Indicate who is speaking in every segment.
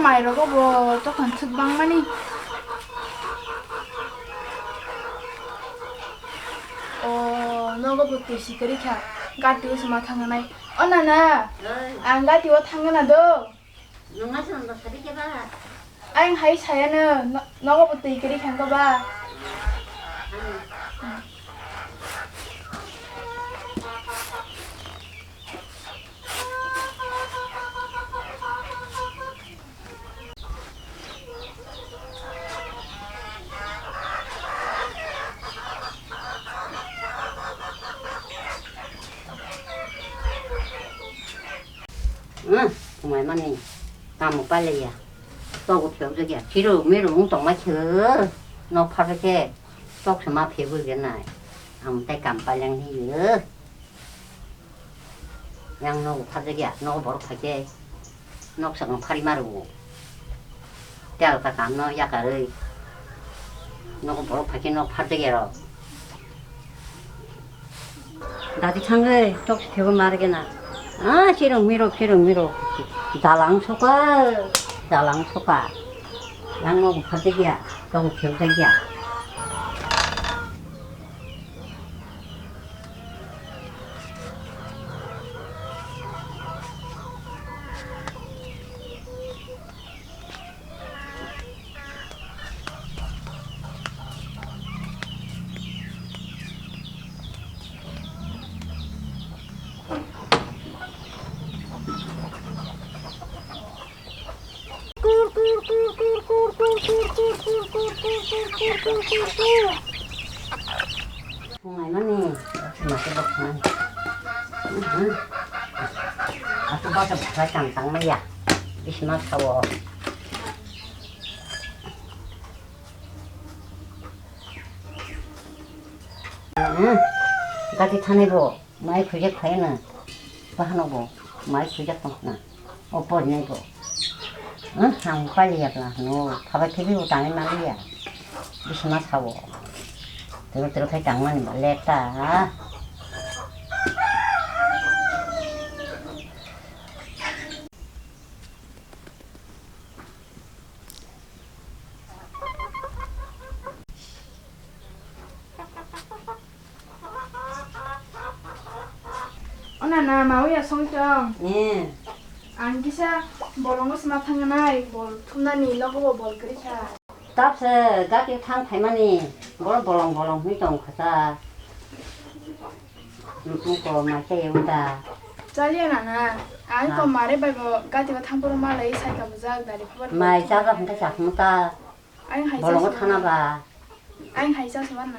Speaker 1: 마이로고 뭐 조금 특방만이 너가 부터 시그리카 가티고 스마 탕나이 어나나 안 가티고 탕나도
Speaker 2: 농아서는 너 서리게 봐.
Speaker 1: anh thấy 사야는 너가 부터 이그리카 거 봐.
Speaker 2: 응, 정말 많이 나무 빨래야. 또고 펴저기야. 뒤로 위로 웅덩 맞춰. 너 파르게 쪽서마 피부겠나. 아무 때 깜빨량 해요. 양 너고 파저기야. 너고 보러 파게. 녹성은 파리 마르고. 대학다 감노 약가를. 너고 보러 파게 너 파저기로. 나도 창을 쪽서 피부 마르게나. 아, 싫어, 미로. 달랑 속아. 양 먹고 파득이야. 너무 병색이야. 정말만이 맛이 좋구만. 아까 봐서 발장 땅매야. 이시마 사워. 가지 타내고 마이 그제 과에는 바하노고 마이 그제 똥나 오빠네고. 응? 한 빨리 해봐. 너 밥을 비비고 다니는 말이야. 이시마 사워. 들어갈 장만이 말랬다.
Speaker 1: 어나나 마우야 성정.
Speaker 2: 예.
Speaker 1: 안 기사 뭐롱고 스마 탕나이 뭘 tum나니 너고 뭘 그리샤.
Speaker 2: 답서 가게 탕 팔만이 뭘 볼롱 휘동 가자. 먹고 맛있게 온다.
Speaker 1: 잘리나나 아이고 말해봐고 가티고 탕보로 말레이 사이가 무작 다리 퍼버.
Speaker 2: 마이 자가 근데 작무다.
Speaker 1: anh hãy
Speaker 2: 볼롱 타나 봐.
Speaker 1: anh hãy sao số nè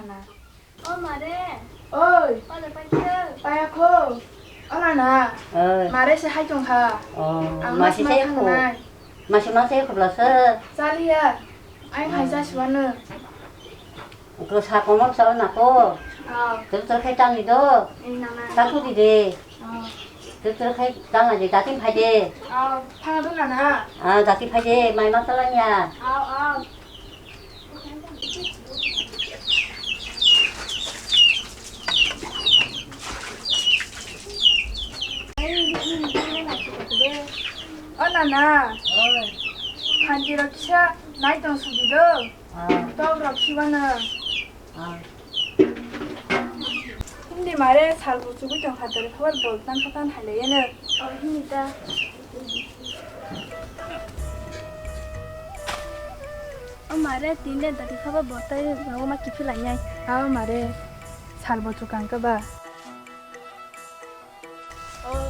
Speaker 3: 말해.
Speaker 1: ơi
Speaker 3: 빨리 빨리 켜.
Speaker 1: tay cô nè mà đây sẽ hai chồng hà
Speaker 2: 맛이 세고. 맛이 불러서
Speaker 1: 잘리야 anh hãy sao số nè
Speaker 2: 그 사고만 써놨고 들어갈 장이도 사쿠디지 들어갈 장아지 나팀 파지
Speaker 1: 파나 돈 나나
Speaker 2: 나팀 파지 많이 맛살라냐
Speaker 1: 나나 한지로 키샤 나이던 수비도 또 키와나 근데 말에 살고 죽을 때 하더라 그걸 볼단 파단 할래는 힘이다
Speaker 3: 말해 딘데 다리 커버 버터에 너무 막 깊이 라냐.
Speaker 1: 말에 살고 죽을까 봐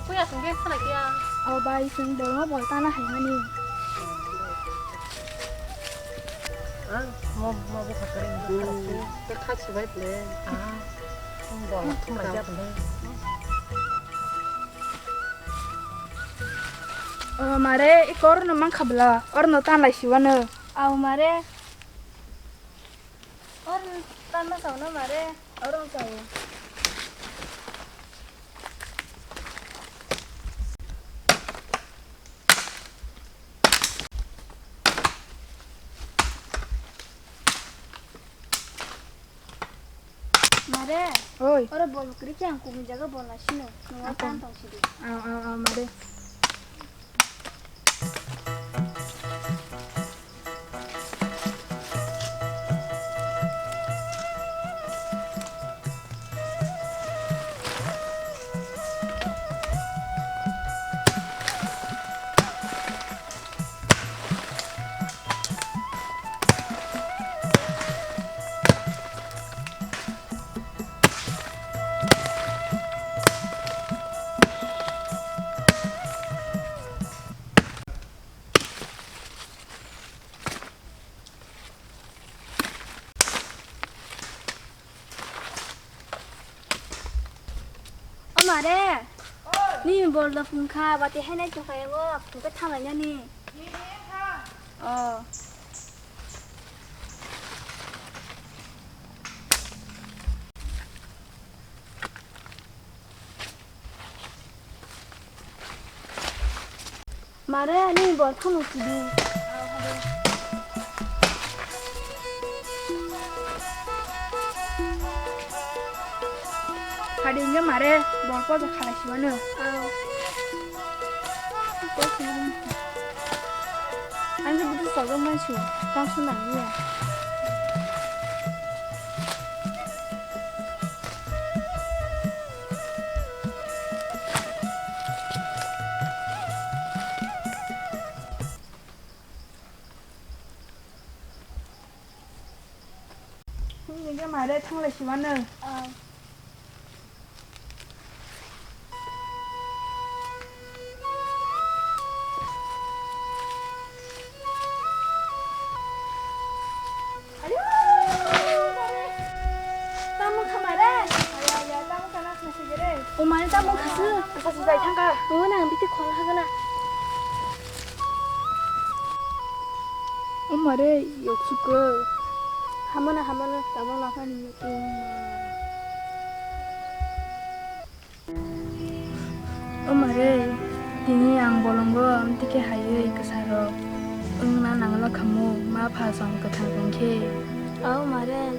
Speaker 3: 그야 동계 하나야.
Speaker 1: 바이 승 볼마 볼다나 할머니
Speaker 4: 뭐 가까이 그 같이 왔네. 뭐 맞아 근데.
Speaker 1: 말에 이 거르는 만카블라 어느 딴 라시와는
Speaker 3: 말해. 딴마 사오나 말해.
Speaker 1: 어른 사오
Speaker 3: 말해.
Speaker 1: 어이
Speaker 3: 어라 뭐 그렇게 않고 문제가 뭐라 신어. 너가 딴 당시리.
Speaker 1: 말에
Speaker 3: 마래. 니 뭘로 분카 바티 해내 쪽가요. 그거 타면니. 마래 니 뭘 타면 쓰디.
Speaker 1: 가리는 말에 뭘 꺼져 가라시면은
Speaker 3: 俺这不是早个卖球，刚出哪里？
Speaker 1: 이게 말에 탕라시면은
Speaker 3: 오마이 따봉 가스.
Speaker 1: 사실 잘 탕가.
Speaker 3: 오나 밑에 콜 하거나.
Speaker 1: 엄마래 역수거
Speaker 3: 하모나 따봉 나가는 거.
Speaker 1: 엄마래 디니 양 볼롱거 엄티게 하여 이거사로 응나 낭라 카모 마 파성 그 당근케
Speaker 3: 아우 마래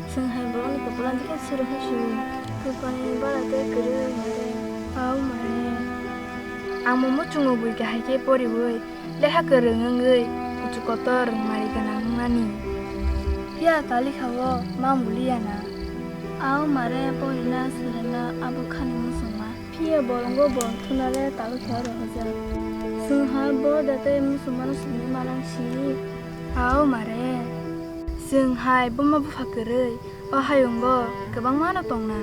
Speaker 3: 승하이 볼롱이 볼롱 되게 쓰러 하시오. 그거는 바라데 그르 마래.
Speaker 1: 아우 마래 아무모 중어 부이게 하게 버리고 레하거 릉응의 우주거터 릉마리가 낭나니 피아 달리 가워 마물리야나
Speaker 3: 아우 마래 보이나 쓰르나 아부 칸이 무슨 말. 피에 볼롱거 본 투나래 따로 겨러 하자. 승하이 보다데 무슨 말은 쓰니 말랑시.
Speaker 1: 아우 마래 승하이 봄마부 파끄르이 어하용거 그방 많아 똥나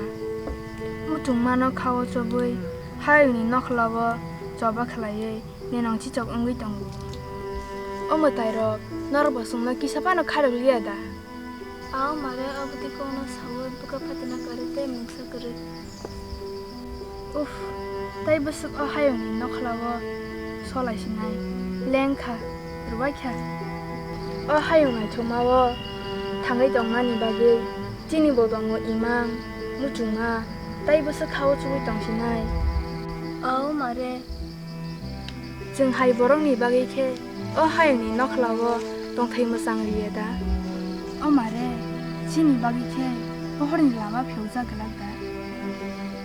Speaker 1: 무중 많아 카워 저부이 하용이 너클라워 저바 클라예 내랑 지적 응위 똥구 어머 타이로 너로 벗음나 기사바노 카를 리야다
Speaker 3: 아우 마래 아부디 거나 사워 부가 파티나 가르테 뭉사 그르.
Speaker 1: 우프 타이 버스 어하용이 너클라워 솔라이시나이 랭카 르와이카 어하용아 조마워 당의 동안이 바기 지니보동어 이망 무중아 따이버스 카오 주고 당신아이
Speaker 3: 아우 마래
Speaker 1: 증하이 보롱니 바기케 어하용니 너클라워 동태이모 쌍리에다 어마래 지니 바기케 어허린 라마 표자 그란다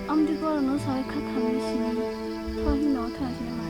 Speaker 3: 암디 거는 사회 카카메시니. 터히 너 타시네 말.